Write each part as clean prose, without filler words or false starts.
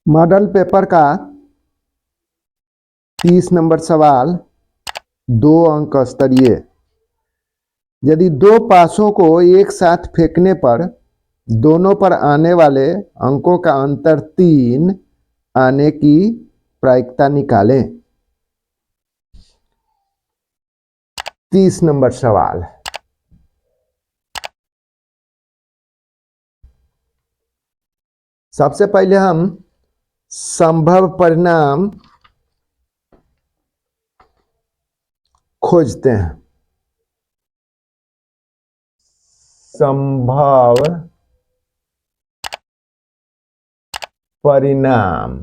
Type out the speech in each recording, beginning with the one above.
Model paper का 30 number सवाल 2 अंक स्तरीय। यदि दो पासों को एक साथ फेंकने पर दोनों पर आने वाले अंकों का अंतर 3 आने की प्रायिकता निकालें। 30 नंबर सवाल। सबसे पहले हम संभव परिणाम खोजते हैं। संभव परिणाम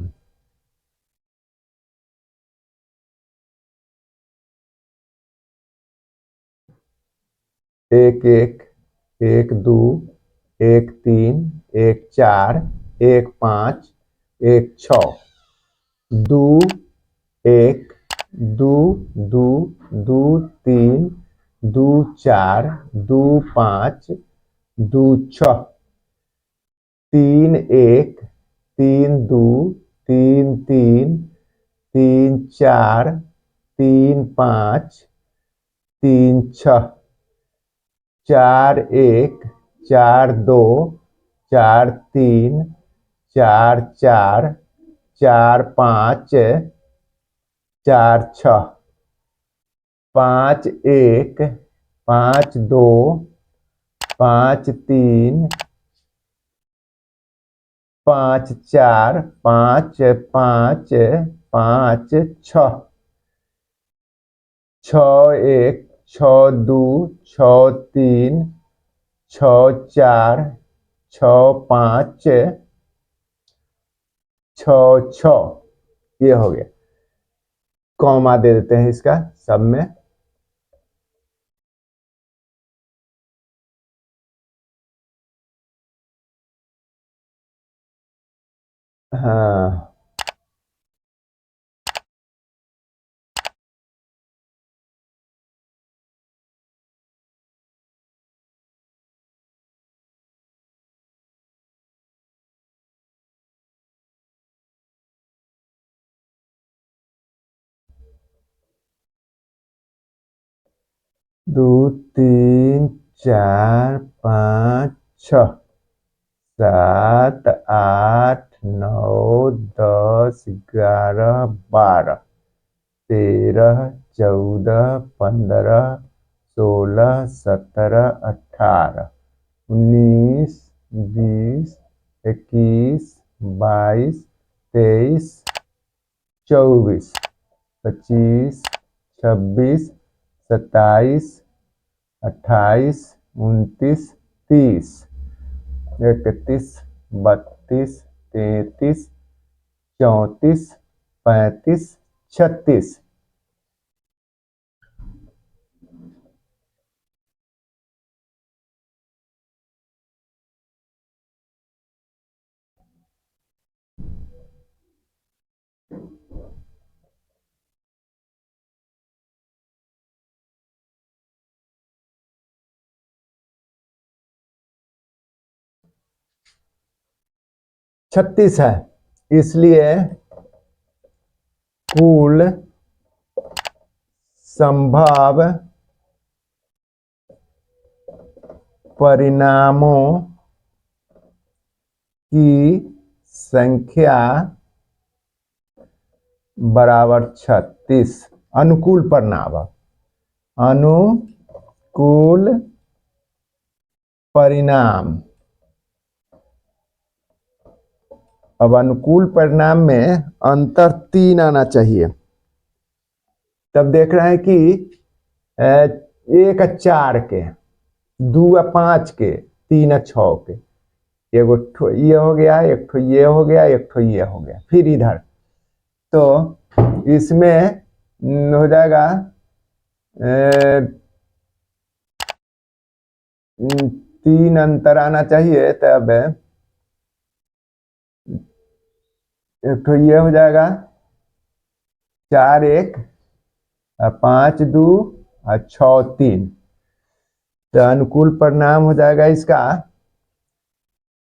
एक एक, एक दो, एक तीन, एक चार, एक पाँच, एक छः, दो एक, दो दो, दो तीन, दो चार, दो पाँच, दो छः, तीन एक, तीन दो, तीन तीन, तीन चार, तीन पाँच, तीन छः, चार एक, चार दो, चार तीन, चार चार, चार पाँच, चार छः, पाँच एक, पाँच दो, पाँच तीन, पाँच चार, पाँच पाँच, पाँच छः, छः एक, छः दो, छः तीन, छः चार, छः पाँच, छः छः। ये हो गया। कॉमा दे देते हैं इसका सब में। हाँ, दो तीन चार पाँच छः, सात आठ नौ 10 11 12 13 14 15 16 17 18 19 20 21 22 23 24 25 26 27 28 29 30 31 32 33 34 35 36। 36 है, इसलिए कुल संभव परिणामों की संख्या बराबर 36। अनुकूल परिणाम, अनुकूल परिणाम। अब अनुकूल परिणाम में अंतर 3 आना चाहिए। तब देख रहे हैं कि 1 4 के, 2 5 के, 3 6 के, एगो ये हो गया, एक ठो ये हो गया, एक ठो ये हो गया। फिर इधर तो इसमें हो जाएगा 3 अंतर आना चाहिए। तब एक तो ये हो जाएगा 4 1, 5 2 और 6 3। तो अनुकूल परिणाम हो जाएगा इसका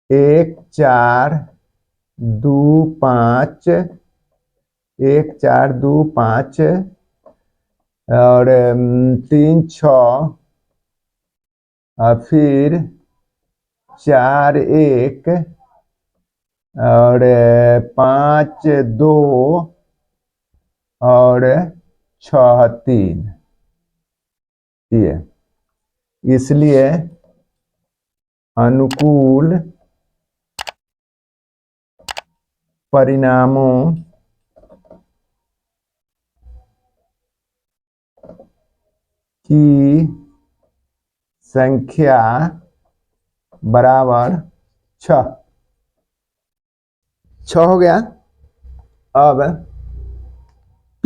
1 4 2 5, 1 4 2 5 और 3 6 और फिर 4 1 और 5 2 और 6 3, ये इसलिए अनुकूल परिणामों की संख्या बराबर 6 हो गया। अब P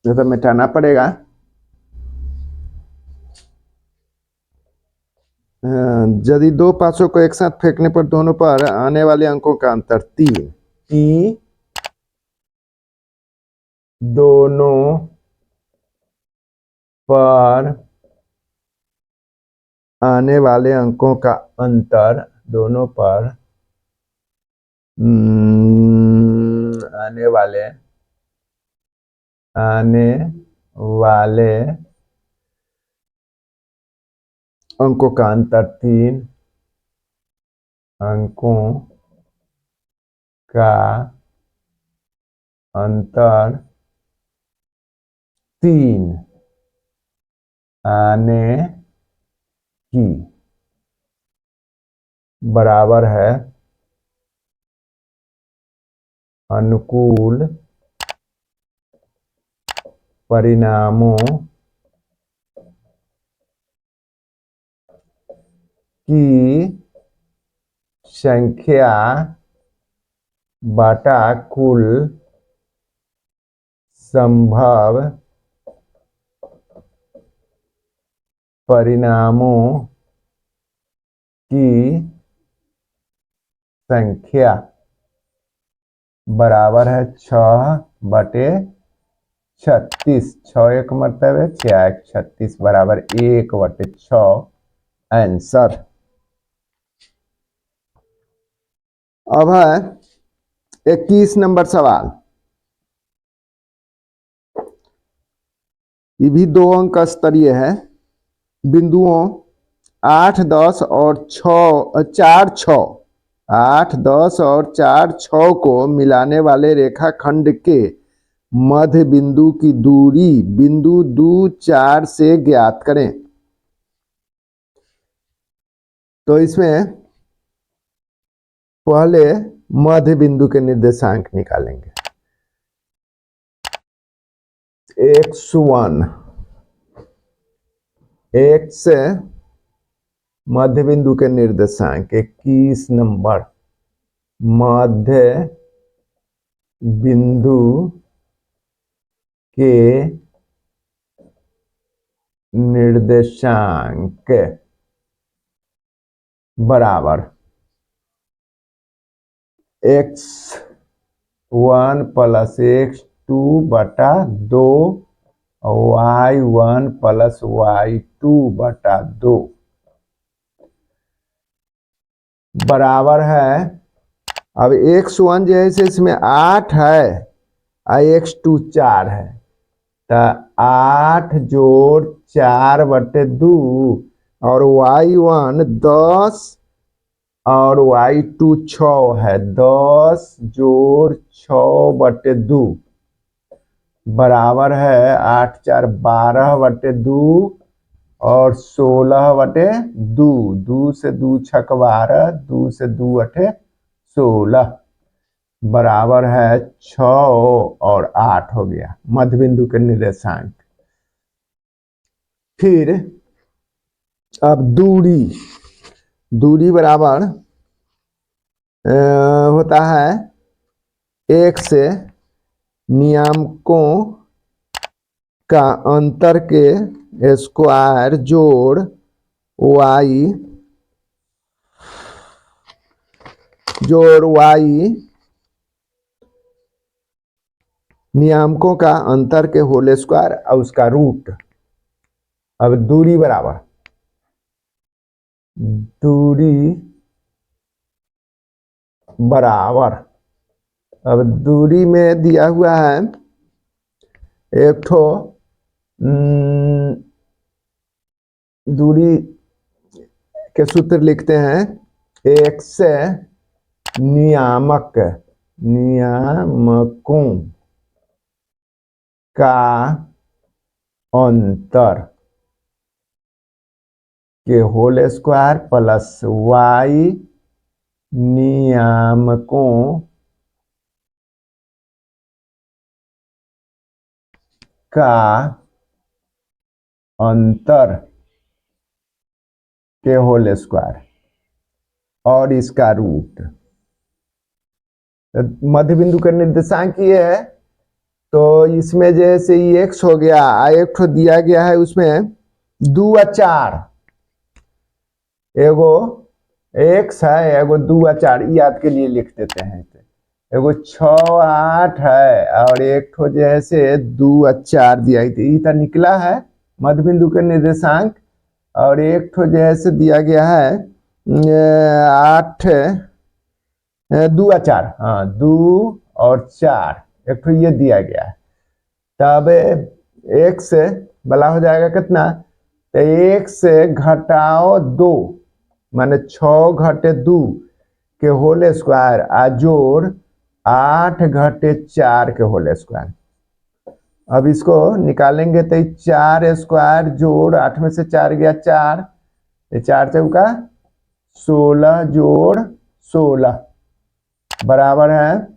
तो मिटाना पड़ेगा। यदि दो पासों को एक साथ फेंकने पर दोनों पर आने वाले अंकों का अंतर 3, P दोनों पर आने वाले अंकों का अंतर, दोनों पर आने वाले अंकों का अंतर 3 अंकों का अंतर 3 आने की बराबर है अनुकूल परिणामों की संख्या बटा कुल संभव परिणामों की संख्या बराबर है 6/36। 6 एक मतलब है 6 1 36 बराबर 1/6 आंसर। अब है 21 नंबर सवाल। ये भी 2 अंक स्तरीय है। बिंदुओं 8 10 और 4 6 8 10 और 4 6 को मिलाने वाले रेखाखंड के मध्य बिंदु की दूरी बिंदु 2 4 से ज्ञात करें। तो इसमें पहले मध्य बिंदु के निर्देशांक निकालेंगे। x1 x मध्य बिंदु के निर्देशांक 21 नंबर मध्य बिंदु के निर्देशांक बराबर x1 प्लस x2 बटा 2 y1 प्लस y2 बटा 2 बराबर है। अब x1 जैसे इसमें 8 है और x2 4 है तो 8 जोड़ 4/2 और y1 10 और y2 6 है 10 जोड़ 6/2 बराबर है 8 4 12/2 और 16/2। 2 से 2 छक 12, 2 से 2 8 16 बराबर है 6 और 8 हो गया मध्य बिंदु के निर्देशांक। फिर अब दूरी बराबर होता है x नियामकों का अंतर के स्क्वायर जोड़ y नियामकों का अंतर के होल स्क्वायर और उसका रूट। अब दूरी बराबर, दूरी बराबर, अब दूरी में दिया हुआ है एक ठो दूरी के सूत्र लिखते हैं, एक से नियामक, नियामकों का अंतर के होल स्क्वायर प्लस वाई नियामकों का अंतर के होल स्क्वायर और इसका रूट। मध्य बिंदु का निर्देशांक ये है, तो इसमें जैसे x हो गया, एक ठो दिया गया है उसमें 2 और 4, एगो x है, एगो 2 और 4, याद के लिए लिख देते हैं। एगो 6 8 है और एक ठो जैसे 2 और 4 दिया था, निकला है मध्य बिंदु के निर्देशांक। और एक ठो जैसे दिया गया है 8 2 और 4, हाँ 2 और 4, एक ठो ये दिया गया है। तब एक से बड़ा हो जाएगा कितना, तो एक से घटाओ 2 माने 6 घटे 2 के होल स्क्वायर आ जोड़ 8 घटे 4 के होल स्क्वायर। अब इसको निकालेंगे तो 4 स्क्वायर जोड़ 8 में से 4 गया 4, 4 चौका 16 जोड़ 16 बराबर है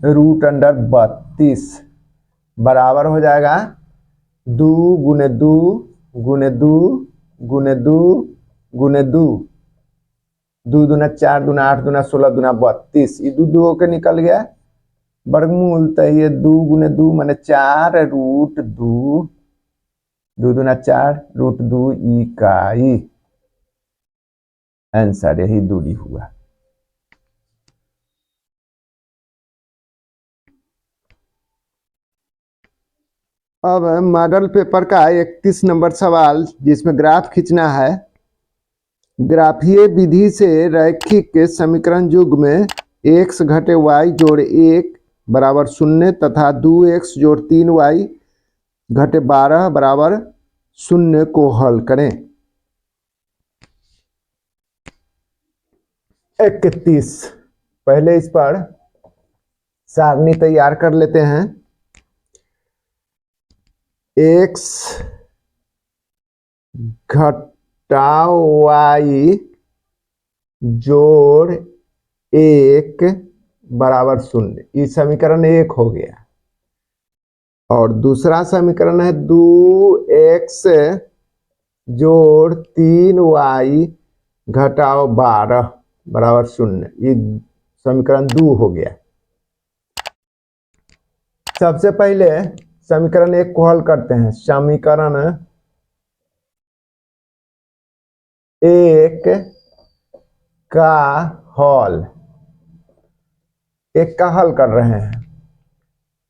√32, बराबर हो जाएगा 2 गुने 2 गुने 2 गुने 2 गुने 2, 2 दूना 4 दूना 8 दूना 16 दूना 32, ये 2 2 के निकल गया वर्गमूल, तो ये 2 गुने 2 माने 4 √2, 2 दूना 4 √2 इकाई। आंसर यही दूरी हुआ। अब मॉडल पेपर का 31 नंबर सवाल, जिसमें ग्राफ खींचना है। ग्राफीय विधि से रैखिक समीकरण युग्म में x घटे y जोड़ 1 बराबर 0 तथा 2x जोड़ 3y घटे 12 बराबर 0 को हल करें। 31, पहले इस पर सारणी तैयार कर लेते हैं। x घटाओ y जोड़ 1 बराबर 0, ये समीकरण 1 हो गया। और दूसरा समीकरण है 2x जोड़ 3y घटाओ 12 बराबर 0, ये समीकरण 2 हो गया। सबसे पहले समीकरण 1 को हल करते हैं। समीकरण 1 का हल, 1 का हल कर रहे हैं,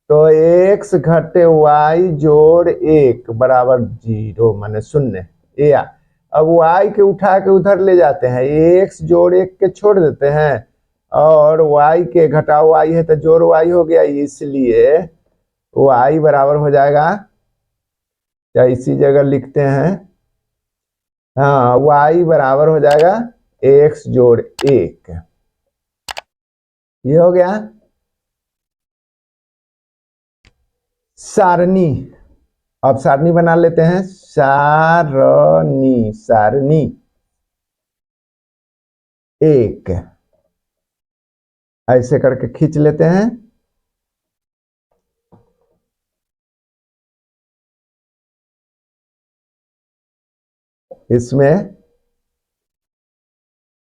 तो x घटे y जोड़ 1 बराबर 0 माने 0। या अब y के उठा के उधर ले जाते हैं, x जोड़ 1 के छोड़ देते हैं और y के घटाओ y है तो जोड़ y हो गया, इसलिए y बराबर हो जाएगा, या इसी जगह लिखते हैं, हाँ y बराबर हो जाएगा x जोड़ 1, ये हो गया। सारणी, अब सारणी बना लेते हैं। सारणी, सारणी 1 ऐसे करके खींच लेते हैं। इसमें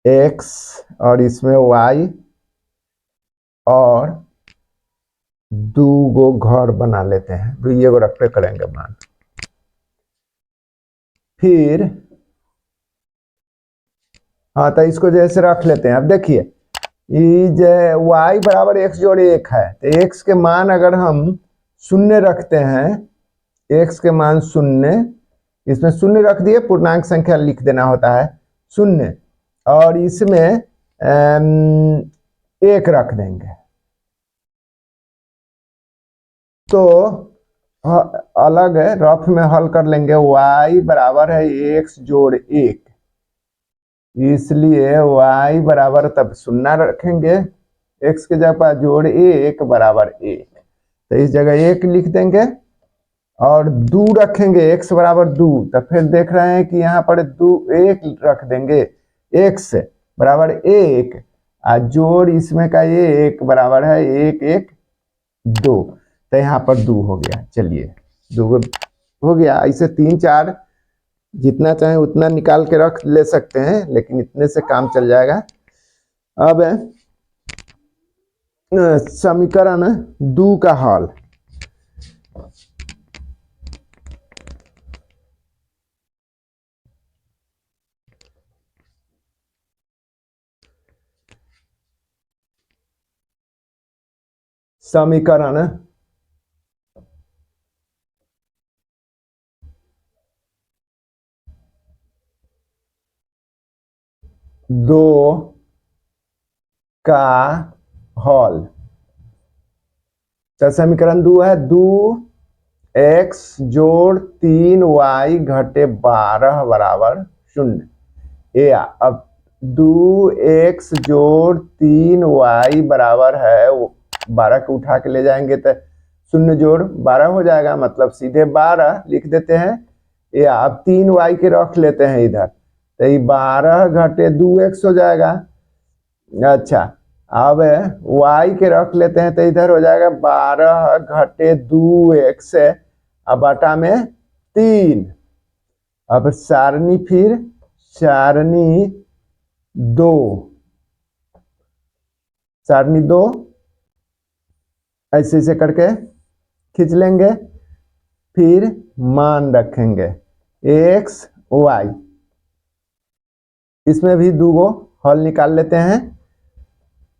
x और इसमें y और 2 गो घर बना लेते हैं, 2 गो रखते करेंगे मान। फिर हाँ, तो इसको जैसे रख लेते हैं। अब देखिए y बराबर x जोड़ 1 है, तो x के मान अगर हम 0 रखते हैं x के मान शून्य, इसमें शून्य रख दिए, पूर्णांक संख्या लिख देना होता है शून्य, और इसमें 1 रख देंगे। तो अलग रफ में हल कर लेंगे। y बराबर है x जोड़ 1, इसलिए y बराबर तब शून्य रखेंगे, x के जगह जोड़ 1 बराबर 1, तो इस जगह 1 लिख देंगे और 2 रखेंगे, x बराबर 2, तो फिर देख रहे हैं कि यहाँ पर 2 1 रख देंगे, x बराबर 1 और जोड़ इसमें का 1 बराबर है 1 1 2, तो यहाँ पर 2 हो गया। चलिए 2 हो गया। ऐसे 3 4 जितना चाहे उतना निकाल के रख ले सकते हैं, लेकिन इतने से काम चल जाएगा। अब समीकरण 2 का हल। समीकरण 2 का हल। तो समीकरण 2 है 2x जोड़ 3y घटे 12 बराबर 0। या अब 2x जोड़ 3y बराबर है 12 को उठा के ले जाएंगे तो 0 जोड़ 12 हो जाएगा, मतलब सीधे 12 लिख देते हैं। या अब 3y के रख लेते हैं इधर, तो ये 12 घटे 2x हो जाएगा। अच्छा, अब y के रख लेते हैं तो इधर हो जाएगा 12 घटे 2x अब बटा में 3। अब सारणी, फिर सारणी 2, सारणी 2 ऐसे ऐसे करके खींच लेंगे, फिर मान रखेंगे x y, इसमें भी 2 गो हल निकाल लेते हैं।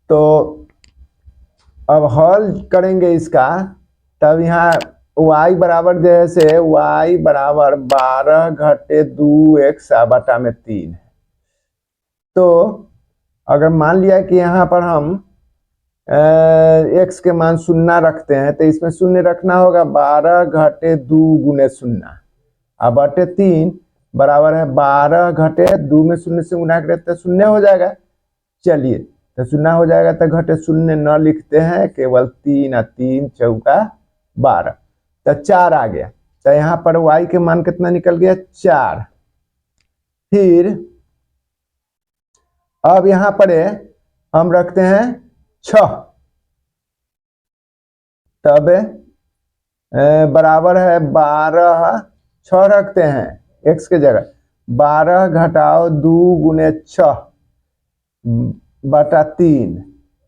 तो अब हल करेंगे इसका, तब यहाँ y बराबर जैसे y बराबर 12 घटे 2x बटा में 3। तो अगर मान लिया कि यहाँ पर हम x के मान 0 रखते हैं, तो इसमें 0 रखना होगा, 12 घटे 2 गुने 0 अब बटे 3 बराबर है 12 घटे 2 में 0 से गुना करें तो 0 हो जाएगा। चलिए, तो 0 हो जाएगा तो घटे 0 न लिखते हैं, केवल 3 और 3 चौका 12, तो 4 आ गया। तो यहाँ पर y के मान कितना निकल गया 4। फिर अब यहाँ पर हम रखते हैं 6, तब बराबर है 12, 6 रखते हैं x के जगह, 12 घटाओ 2 गुने 6 बटा 3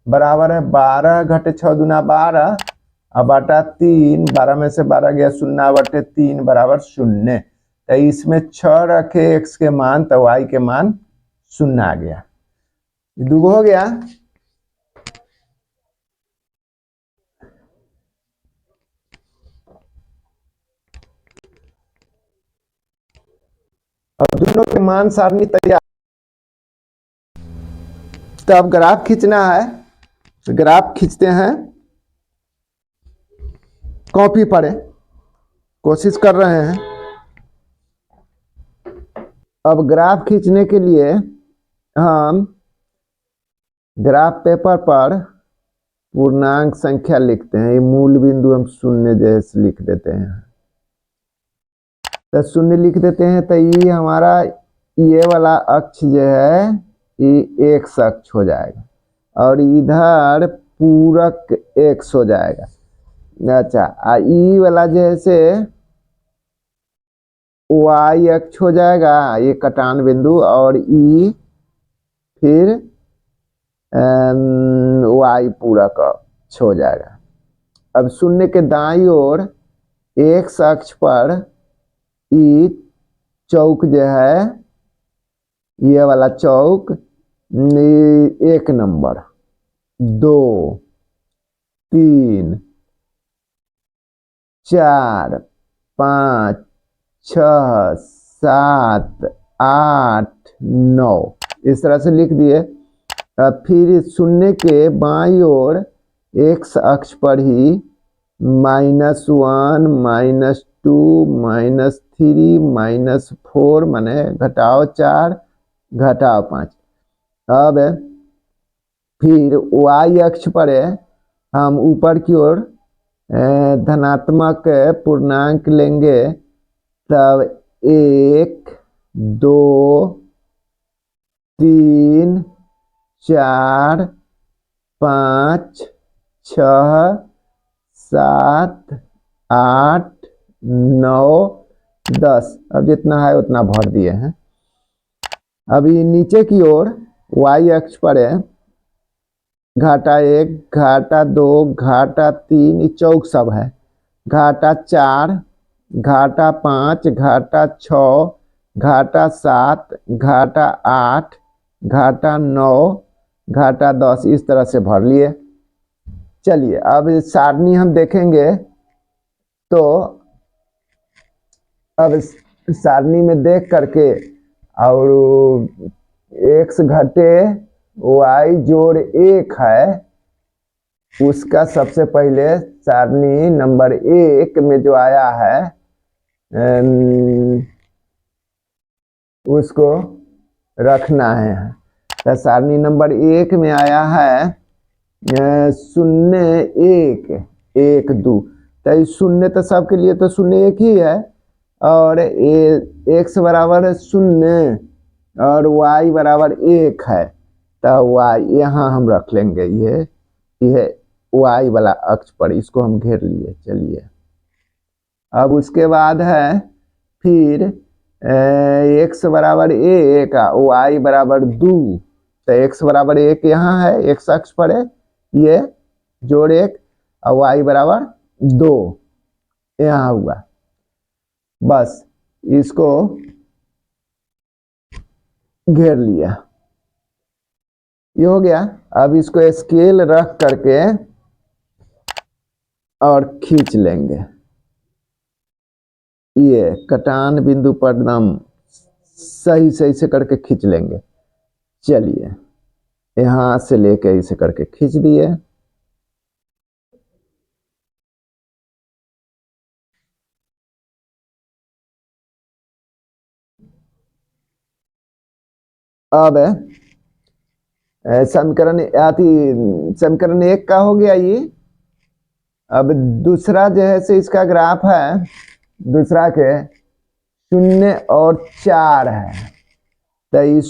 बराबर है 12 घटे 6 दूना 12 अब बटा 3, 12 में से 12 गया 0 बटे 3 बराबर 0। तो इसमें 6 रखे x के मान, तो y के मान 0 आ गया। 2 हो गया। अब दोनों के मान सारणी तैयार। तो अब ग्राफ खींचना है, तो ग्राफ खींचते हैं, कॉपी पर कोशिश कर रहे हैं। अब ग्राफ खींचने के लिए हम ग्राफ पेपर पर पूर्णांक संख्या लिखते हैं, ये मूल बिंदु हम 0 जैसे लिख देते हैं, तो 0 लिख देते हैं। तो ये हमारा ये वाला अक्ष जो है ये x अक्ष हो जाएगा, और इधर पूरक x हो जाएगा। अच्छा, ई वाला जैसे y अक्ष हो जाएगा, ये कटान बिंदु, और ई फिर y पूरक अक्ष हो जाएगा। अब 0 के दाईं ओर x अक्ष पर ई चौक जो है, ये वाला चौक 1 नंबर, 2 3 4 5 6 7 8 9 इस तरह से लिख दिए। अब फिर शून्य के बाईं ओर एक्स अक्ष पर ही -1 -2 -3 -4 माने घटाओ 4 घटाओ 5। अब फिर y अक्ष पर हम ऊपर की ओर धनात्मक पूर्णांक लेंगे, तब 1 2 3 4 5 6 7 8 9 10। अब जितना है उतना भर दिए हैं। अभी नीचे की ओर y अक्ष पर है घाटा 1 घाटा 2 घाटा 3 चौक सब है, घाटा 4 घाटा 5 घाटा 6 घाटा 7 घाटा 8 घाटा 9 घाटा 10 इस तरह से भर लिए। चलिए अब सारणी हम देखेंगे तो अब सारणी में देख करके और x घटे y जोड़ 1 है, उसका सबसे पहले सारणी नंबर 1 में जो आया है उसको रखना है। तो सारणी नंबर 1 में आया है 0 1 1 2। तो शून्य तो सबके लिए तो 0 1 ही है, और x बराबर 0 और y बराबर 1 है। तो y यहाँ हम रख लेंगे, ये y वाला अक्ष पर, इसको हम घेर लिए। चलिए अब उसके बाद है फिर x बराबर 1 y बराबर 2। तो x बराबर 1 यहाँ है, x अक्ष पर है, ये जोड़ 1 और y बराबर 2 यहाँ हुआ। बस इसको घेर लिया, ये हो गया। अब इसको स्केल रख करके और खींच लेंगे, ये कटान बिंदु पर एकदम सही सही से करके खींच लेंगे। चलिए यहां से लेके इसे करके खींच दिए। अब समीकरण 1 का हो गया ये। अब दूसरा जो है से इसका ग्राफ है, दूसरा के 0 और 4 है। तो ये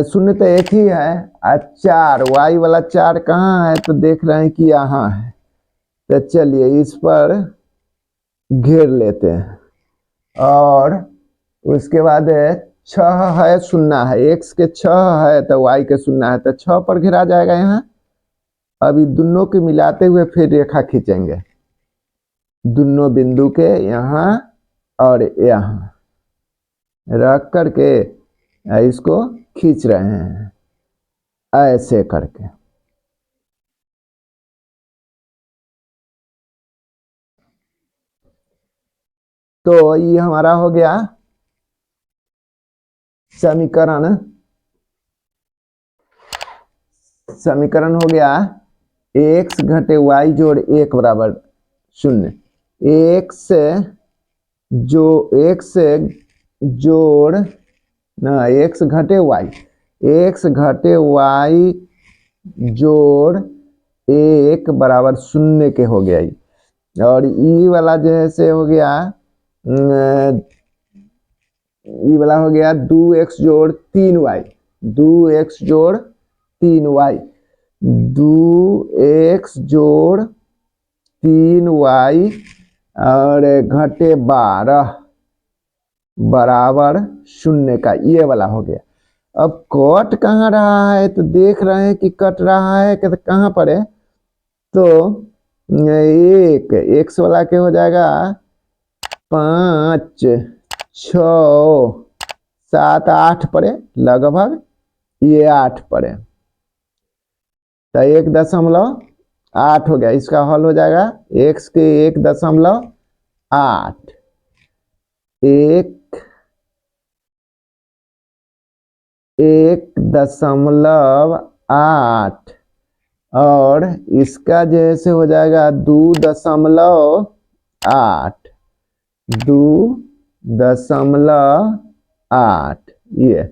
0 तो एक ही है, और 4 y वाला 4 कहाँ है, तो देख रहे हैं कि यहाँ है। तो चलिए इस पर घेर लेते हैं, और उसके बाद 6 है 0 है, x के 6 है तो y के 0 है, तो 6 पर घेरा जाएगा यहाँ। अभी दोनों के मिलाते हुए फिर रेखा खींचेंगे, दोनों बिंदु के यहाँ और यहाँ रख करके इसको खींच रहे हैं ऐसे करके। तो ये हमारा हो गया समीकरण हो गया x घटे y जोड़ 1 बराबर 0। x जोड़ ना x घटे y जोड़ 1 बराबर 0 के हो गया। और ई वाला जो है से हो गया, ई वाला हो गया 2x जोड़ 3y, 2x जोड़ 3y, 2x जोड़ 3y और घटे 12 बराबर 0 का, ये वाला हो गया। अब कट कहाँ रहा है, तो देख रहे हैं कि कट रहा है कि कहाँ पर है, तो एक x वाला के हो जाएगा 5 6 7 8 पड़े लगभग, ये 8 पड़े, तो 1.8 हो गया। इसका हल हो जाएगा x के 1.8 8, 1.8 और इसका जैसे हो जाएगा 2.8, 2.8, ये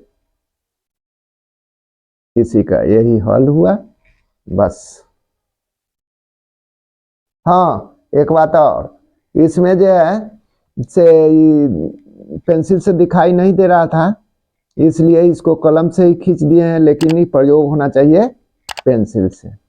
इसी का यही हल हुआ बस। हाँ, एक बात और, इसमें जो है से पेंसिल से दिखाई नहीं दे रहा था, इसलिए इसको कलम से ही खींच दिए हैं, लेकिन ये प्रयोग होना चाहिए पेंसिल से।